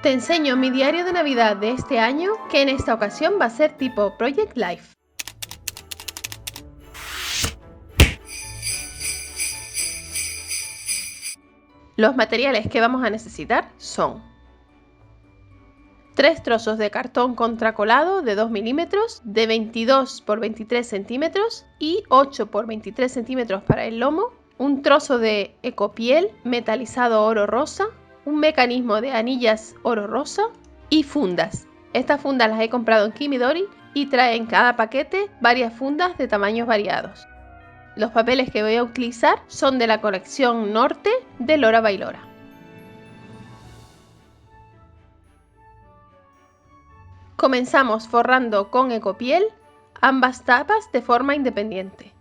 Te enseño mi diario de Navidad de este año, que en esta ocasión va a ser tipo Project Life. Los materiales que vamos a necesitar son 3 trozos de cartón contracolado de 2 milímetros, de 22 por 23 centímetros y 8 por 23 centímetros para el lomo, un trozo de ecopiel metalizado oro rosa, un mecanismo de anillas oro rosa y fundas. Estas fundas las he comprado en Kimidori y trae en cada paquete varias fundas de tamaños variados. Los papeles que voy a utilizar son de la colección Norte de Lora Bailora. Comenzamos forrando con ecopiel ambas tapas de forma independiente.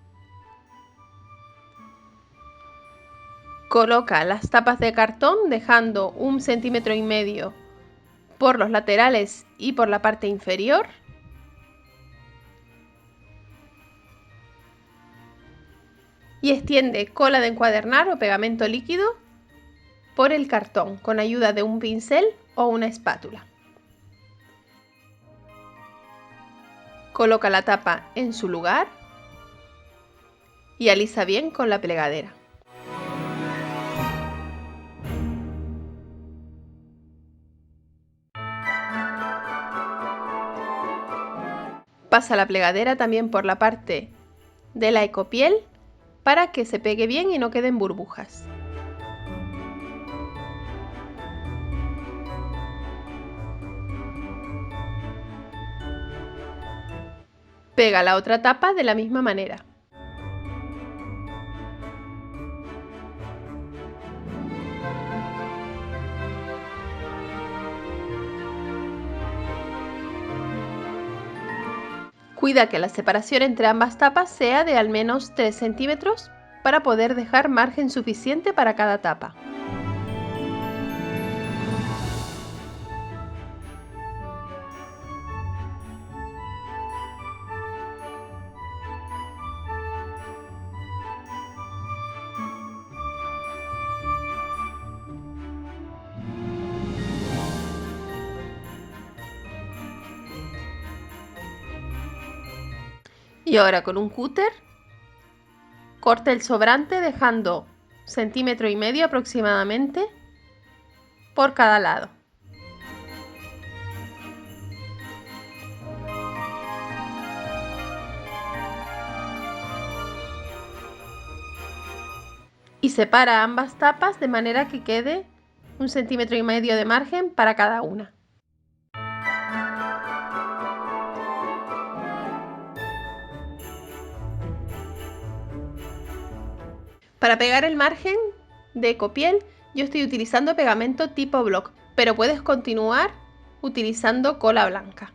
Coloca las tapas de cartón dejando 1,5 centímetros por los laterales y por la parte inferior. Y extiende cola de encuadernar o pegamento líquido por el cartón con ayuda de un pincel o una espátula. Coloca la tapa en su lugar y alisa bien con la plegadera. Pasa la plegadera también por la parte de la ecopiel para que se pegue bien y no queden burbujas. Pega la otra tapa de la misma manera. Cuida que la separación entre ambas tapas sea de al menos 3 centímetros para poder dejar margen suficiente para cada tapa. Y ahora con un cúter corta el sobrante dejando 1,5 centímetros aproximadamente por cada lado. Y separa ambas tapas de manera que quede 1,5 centímetros de margen para cada una. Para pegar el margen de ecopiel yo estoy utilizando pegamento tipo block, pero puedes continuar utilizando cola blanca.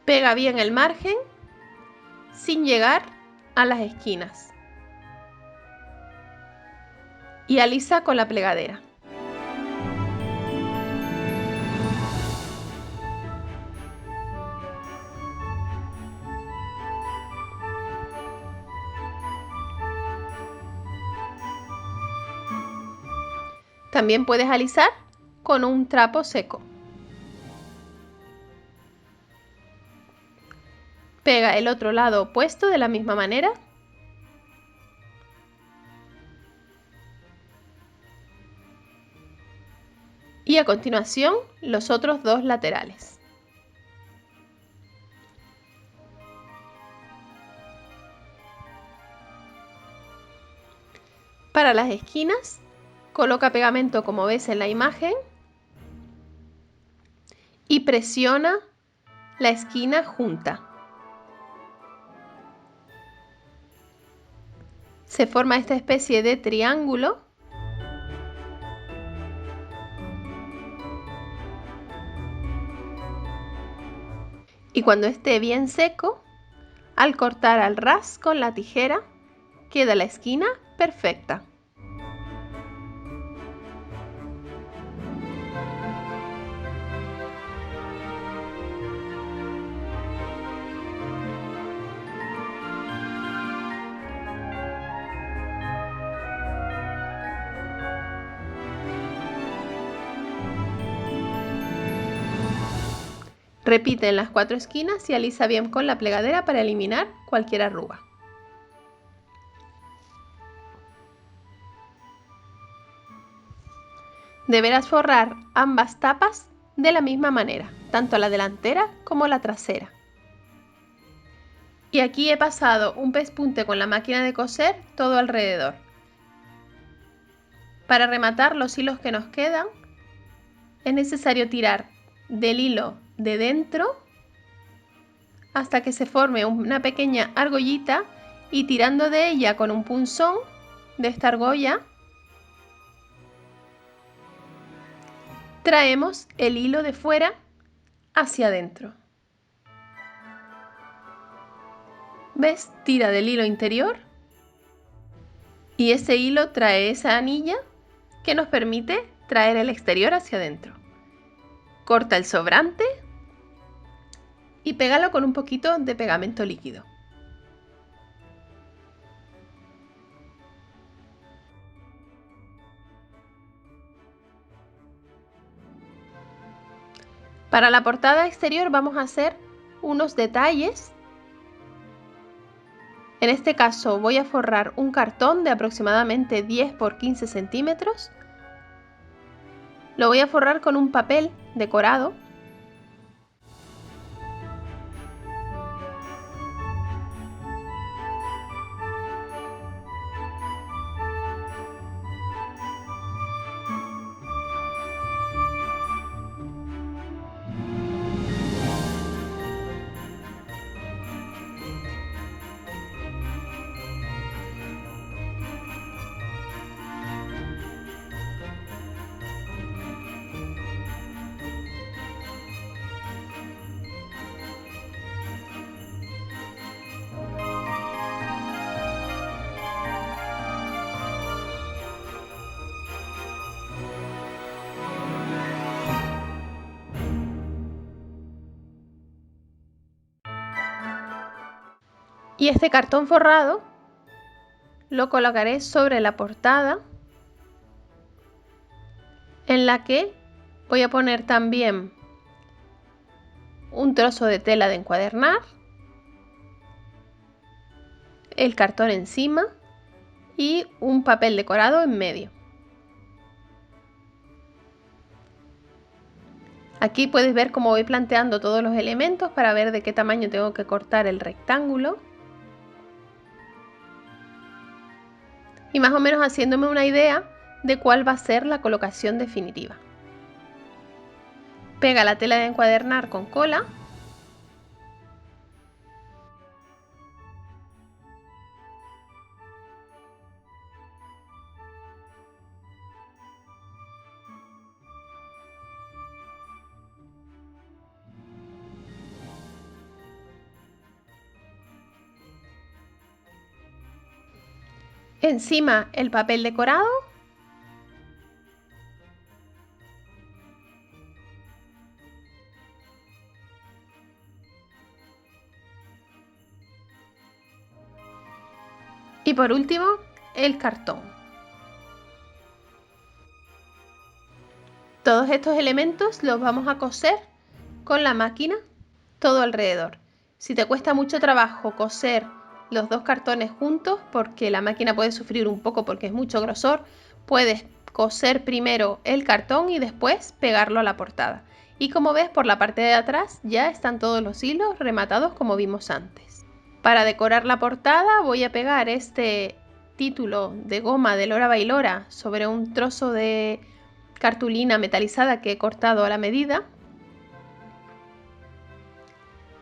Pega bien el margen sin llegar a las esquinas. Y alisa con la plegadera. También puedes alisar con un trapo seco. Pega el otro lado opuesto de la misma manera. Y a continuación los otros dos laterales. Para las esquinas, coloca pegamento como ves en la imagen y presiona la esquina junta. Se forma esta especie de triángulo. Y cuando esté bien seco, al cortar al ras con la tijera, queda la esquina perfecta. Repite en las 4 esquinas y alisa bien con la plegadera para eliminar cualquier arruga. Deberás forrar ambas tapas de la misma manera, tanto la delantera como la trasera. Y aquí he pasado un pespunte con la máquina de coser todo alrededor. Para rematar los hilos que nos quedan, es necesario tirar del hilo de dentro hasta que se forme una pequeña argollita y tirando de ella con un punzón de esta argolla traemos el hilo de fuera hacia adentro. ¿Ves? Tira del hilo interior y ese hilo trae esa anilla que nos permite traer el exterior hacia adentro. Corta el sobrante y pégalo con un poquito de pegamento líquido. Para la portada exterior vamos a hacer unos detalles. En este caso voy a forrar un cartón de aproximadamente 10 por 15 centímetros. Lo voy a forrar con un papel decorado. Y este cartón forrado lo colocaré sobre la portada, en la que voy a poner también un trozo de tela de encuadernar, el cartón encima y un papel decorado en medio. Aquí puedes ver cómo voy planteando todos los elementos para ver de qué tamaño tengo que cortar el rectángulo. Y más o menos haciéndome una idea de cuál va a ser la colocación definitiva. Pega la tela de encuadernar con cola. Encima el papel decorado. Y por último, el cartón. Todos estos elementos los vamos a coser con la máquina todo alrededor. Si te cuesta mucho trabajo coser los dos cartones juntos, porque la máquina puede sufrir un poco porque es mucho grosor, puedes coser primero el cartón y después pegarlo a la portada. Y como ves, por la parte de atrás ya están todos los hilos rematados como vimos antes. Para decorar la portada voy a pegar este título de goma de Lora Bailora sobre un trozo de cartulina metalizada que he cortado a la medida.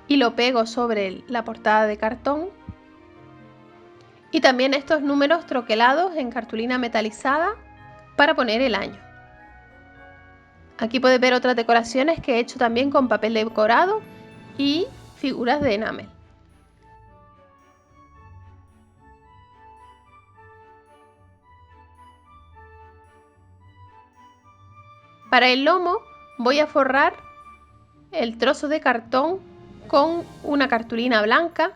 Y lo pego sobre la portada de cartón. Y también estos números troquelados en cartulina metalizada para poner el año. Aquí puedes ver otras decoraciones que he hecho también con papel decorado y figuras de enamel. Para el lomo voy a forrar el trozo de cartón con una cartulina blanca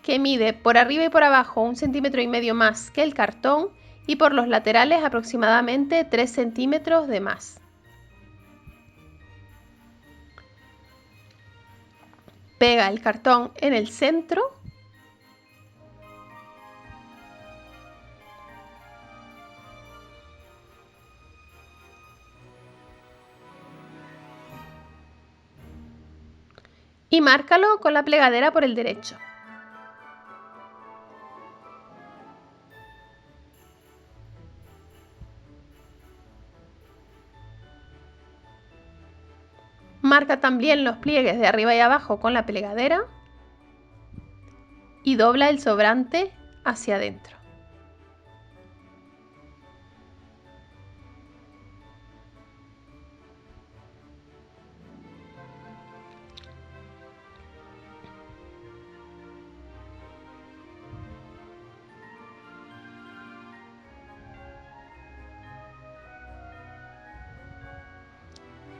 que mide por arriba y por abajo 1,5 centímetros más que el cartón y por los laterales aproximadamente 3 centímetros de más. Pega el cartón en el centro. Y márcalo con la plegadera por el derecho. Marca también los pliegues de arriba y abajo con la plegadera y dobla el sobrante hacia adentro.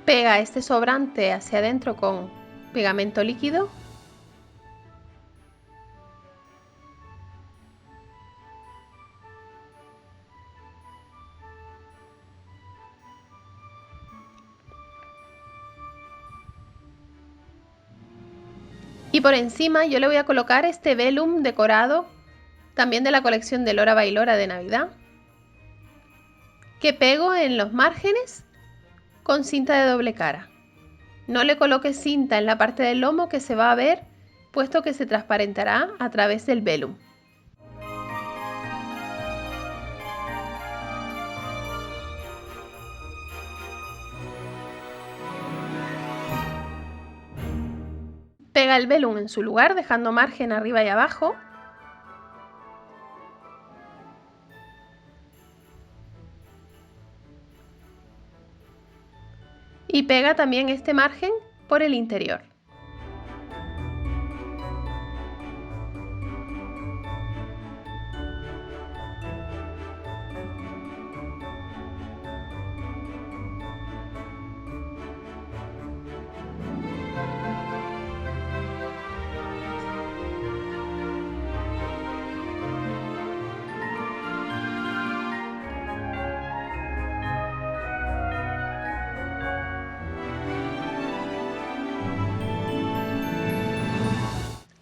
Pega este sobrante hacia adentro con pegamento líquido. Y por encima yo le voy a colocar este velum decorado, también de la colección de Lora Bailora de Navidad, que pego en los márgenes con cinta de doble cara. No le coloques cinta en la parte del lomo, que se va a ver, puesto que se transparentará a través del velum. Pega el velum en su lugar, dejando margen arriba y abajo. Y pega también este margen por el interior.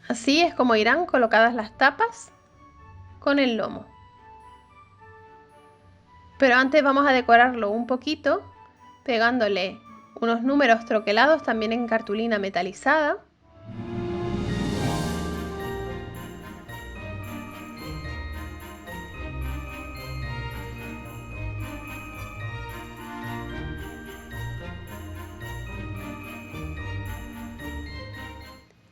Así es como irán colocadas las tapas con el lomo. Pero antes vamos a decorarlo un poquito pegándole unos números troquelados también en cartulina metalizada.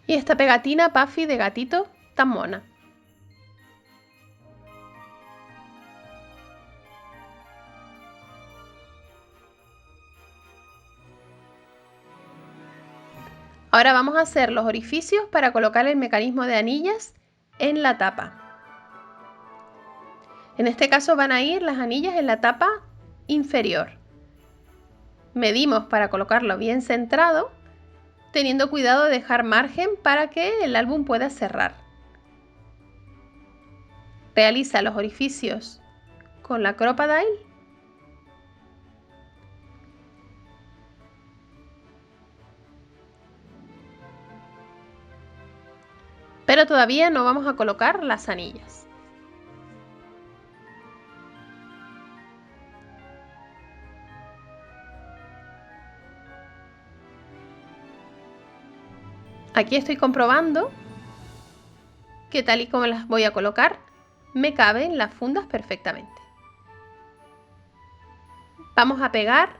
Y esta pegatina puffy de gatito tan mona. Ahora vamos a hacer los orificios para colocar el mecanismo de anillas en la tapa. En este caso van a ir las anillas en la tapa inferior. Medimos para colocarlo bien centrado, teniendo cuidado de dejar margen para que el álbum pueda cerrar. Realiza los orificios con la Crop-A-Dile . Pero todavía no vamos a colocar las anillas. Aquí estoy comprobando que tal y como las voy a colocar, me caben las fundas perfectamente. Vamos a pegar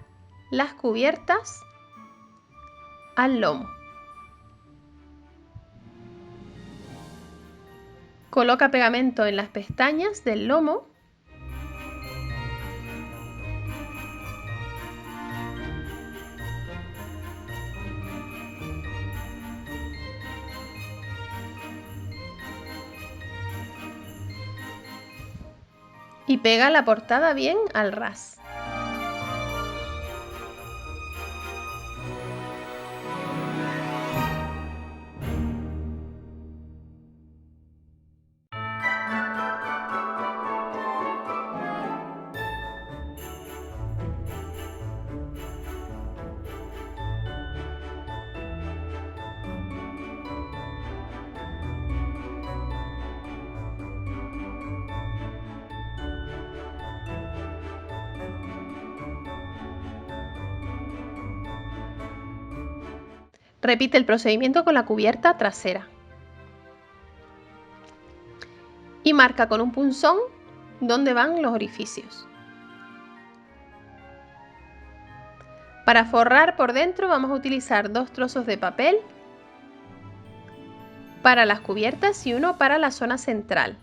las cubiertas al lomo. Coloca pegamento en las pestañas del lomo. Y pega la portada bien al ras. Repite el procedimiento con la cubierta trasera. Y marca con un punzón dónde van los orificios. Para forrar por dentro vamos a utilizar 2 trozos de papel para las cubiertas y uno para la zona central.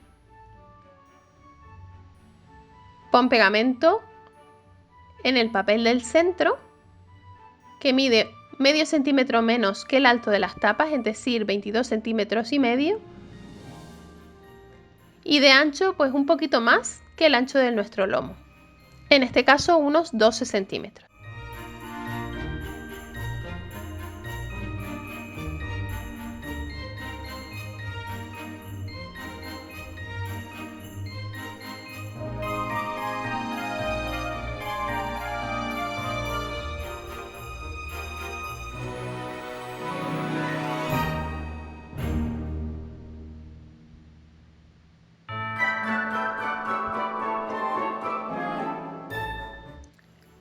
Pon pegamento en el papel del centro, que mide medio centímetro menos que el alto de las tapas, es decir, 22 centímetros y medio. Y de ancho, pues un poquito más que el ancho de nuestro lomo. En este caso, unos 12 centímetros.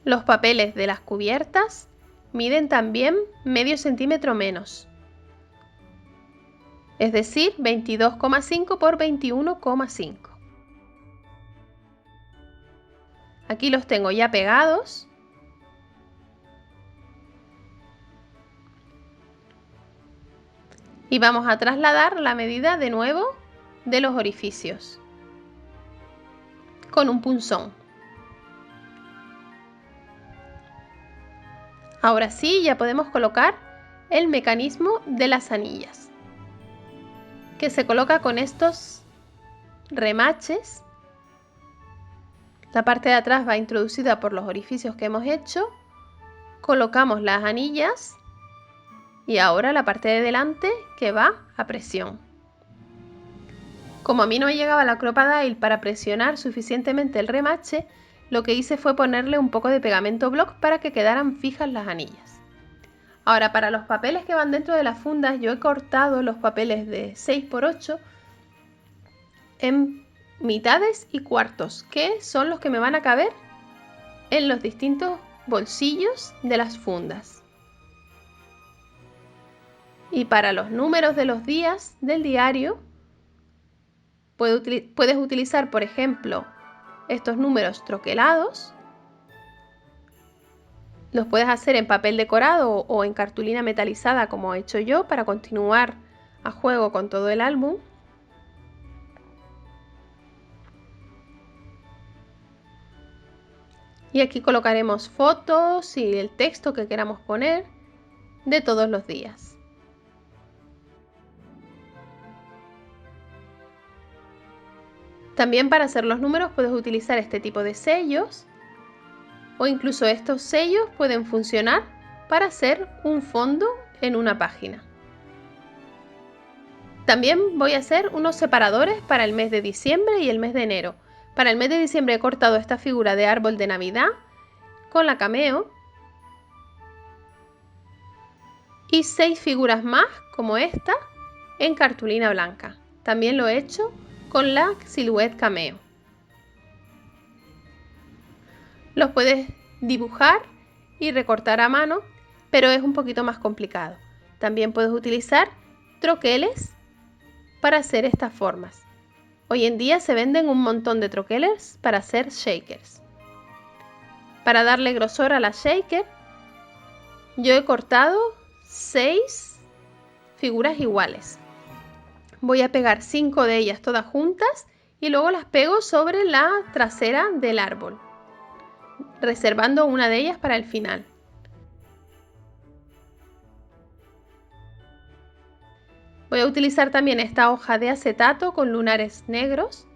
Los papeles de las cubiertas miden también medio centímetro menos, es decir, 22,5 por 21,5. Aquí los tengo ya pegados. Y vamos a trasladar la medida de nuevo de los orificios con un punzón. Ahora sí, ya podemos colocar el mecanismo de las anillas, que se coloca con estos remaches. La parte de atrás va introducida por los orificios que hemos hecho. Colocamos las anillas y ahora la parte de delante que va a presión. Como a mí no me llegaba la Crop-A-Dile para presionar suficientemente el remache, lo que hice fue ponerle un poco de pegamento block para que quedaran fijas las anillas. Ahora, para los papeles que van dentro de las fundas, yo he cortado los papeles de 6 por 8 en mitades y cuartos, que son los que me van a caber en los distintos bolsillos de las fundas. Y para los números de los días del diario, puedes utilizar, por ejemplo, estos números troquelados. Los puedes hacer en papel decorado o en cartulina metalizada, como he hecho yo, para continuar a juego con todo el álbum. Y aquí colocaremos fotos y el texto que queramos poner de todos los días. También para hacer los números puedes utilizar este tipo de sellos, o incluso estos sellos pueden funcionar para hacer un fondo en una página. También voy a hacer unos separadores para el mes de diciembre y el mes de enero. Para el mes de diciembre he cortado esta figura de árbol de Navidad con la Cameo y 6 figuras más como esta en cartulina blanca. También lo he hecho con la Silhouette Cameo. Los puedes dibujar y recortar a mano, pero es un poquito más complicado. También puedes utilizar troqueles para hacer estas formas. Hoy en día se venden un montón de troqueles para hacer shakers. Para darle grosor a la shaker, yo he cortado 6 figuras iguales. Voy a pegar 5 de ellas todas juntas y luego las pego sobre la trasera del árbol, reservando una de ellas para el final. Voy a utilizar también esta hoja de acetato con lunares negros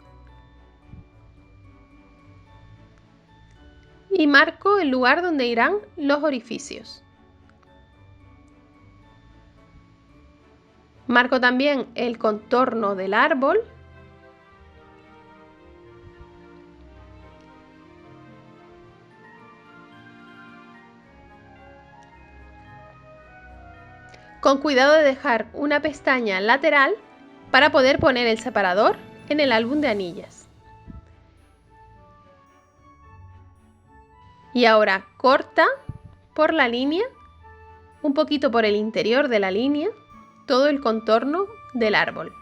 y marco el lugar donde irán los orificios. Marco también el contorno del árbol. Con cuidado de dejar una pestaña lateral para poder poner el separador en el álbum de anillas. Y ahora corta por la línea un poquito por el interior de la línea, todo el contorno del árbol.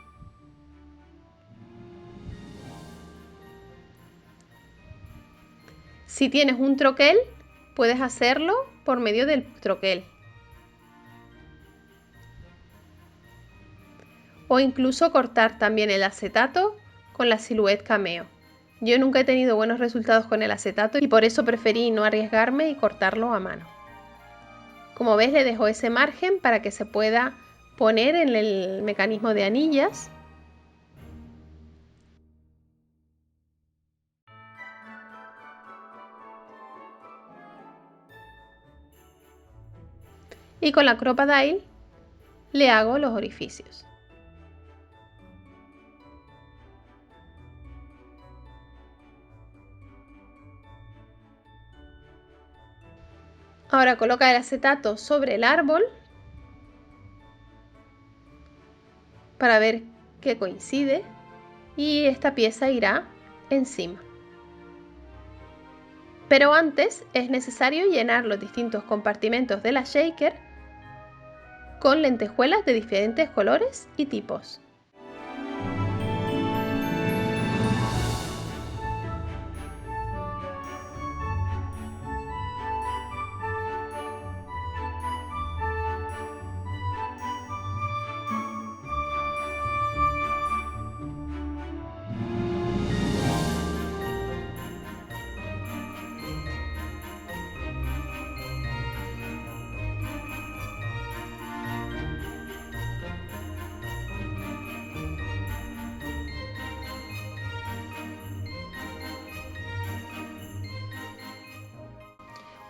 Si tienes un troquel, puedes hacerlo por medio del troquel. O incluso cortar también el acetato con la Silhouette Cameo. Yo nunca he tenido buenos resultados con el acetato y por eso preferí no arriesgarme y cortarlo a mano. Como ves, le dejo ese margen para que se pueda poner en el mecanismo de anillas. Y con la Crop-A-Dile le hago los orificios. Ahora coloca el acetato sobre el árbol para ver que coincide y esta pieza irá encima. Pero antes es necesario llenar los distintos compartimentos de la shaker con lentejuelas de diferentes colores y tipos.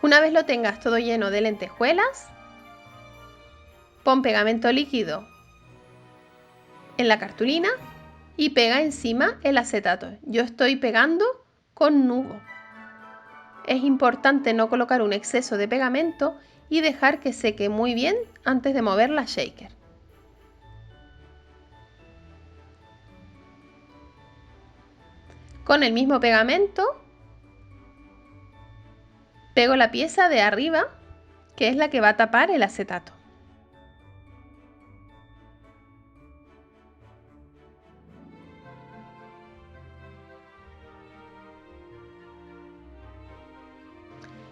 Una vez lo tengas todo lleno de lentejuelas, pon pegamento líquido en la cartulina y pega encima el acetato. Yo estoy pegando con nudo. Es importante no colocar un exceso de pegamento y dejar que seque muy bien antes de mover la shaker. Con el mismo pegamento pego la pieza de arriba, que es la que va a tapar el acetato.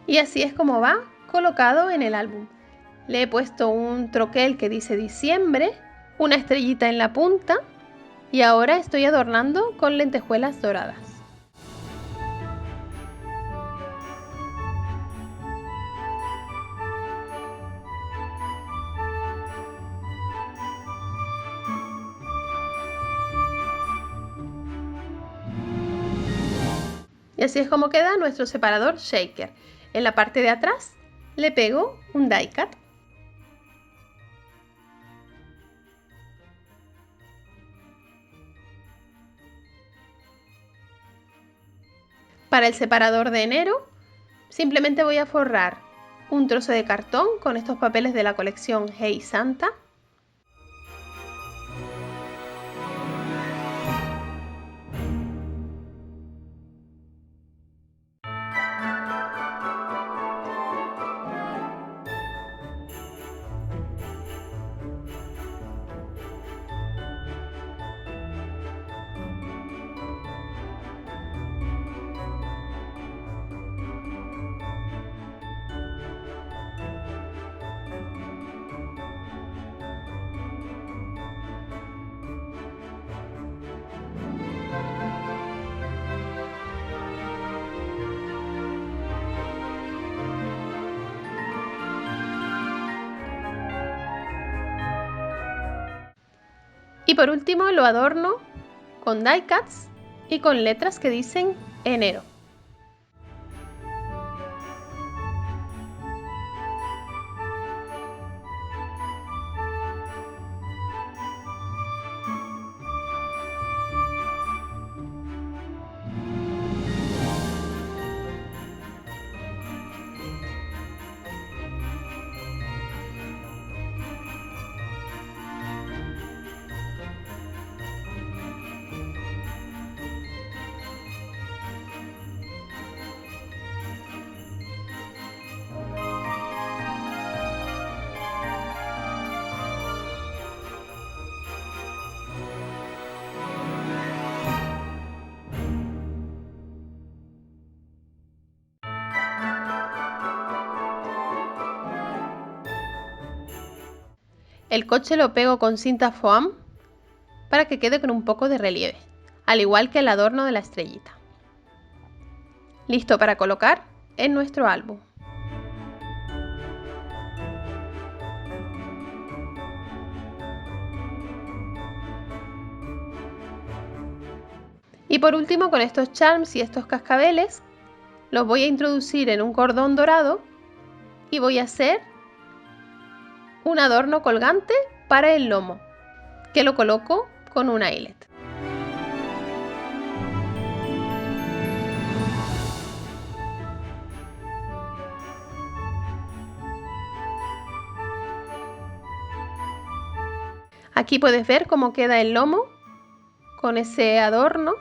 Y así es como va colocado en el álbum. Le he puesto un troquel que dice diciembre, una estrellita en la punta y ahora estoy adornando con lentejuelas doradas. Y así es como queda nuestro separador shaker. En la parte de atrás le pego un die cut. Para el separador de enero simplemente voy a forrar un trozo de cartón con estos papeles de la colección Hey Santa. Y por último lo adorno con die cuts y con letras que dicen enero. El coche lo pego con cinta foam para que quede con un poco de relieve, al igual que el adorno de la estrellita. Listo para colocar en nuestro álbum. Y por último, con estos charms y estos cascabeles, los voy a introducir en un cordón dorado y voy a hacer un adorno colgante para el lomo, que lo coloco con un eyelet. Aquí puedes ver cómo queda el lomo con ese adorno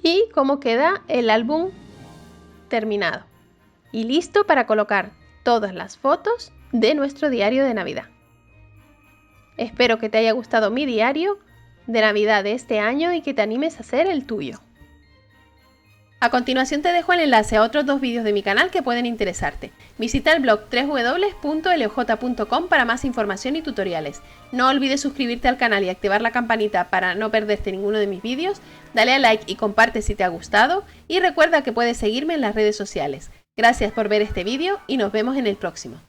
y cómo queda el álbum terminado y listo para colocar todas las fotos de nuestro diario de Navidad. Espero que te haya gustado mi diario de Navidad de este año y que te animes a hacer el tuyo. A continuación te dejo el enlace a otros 2 vídeos de mi canal que pueden interesarte. Visita el blog www.loj.com para más información y tutoriales. No olvides suscribirte al canal y activar la campanita para no perderte ninguno de mis vídeos. Dale a like y comparte si te ha gustado. Y recuerda que puedes seguirme en las redes sociales. Gracias por ver este vídeo y nos vemos en el próximo.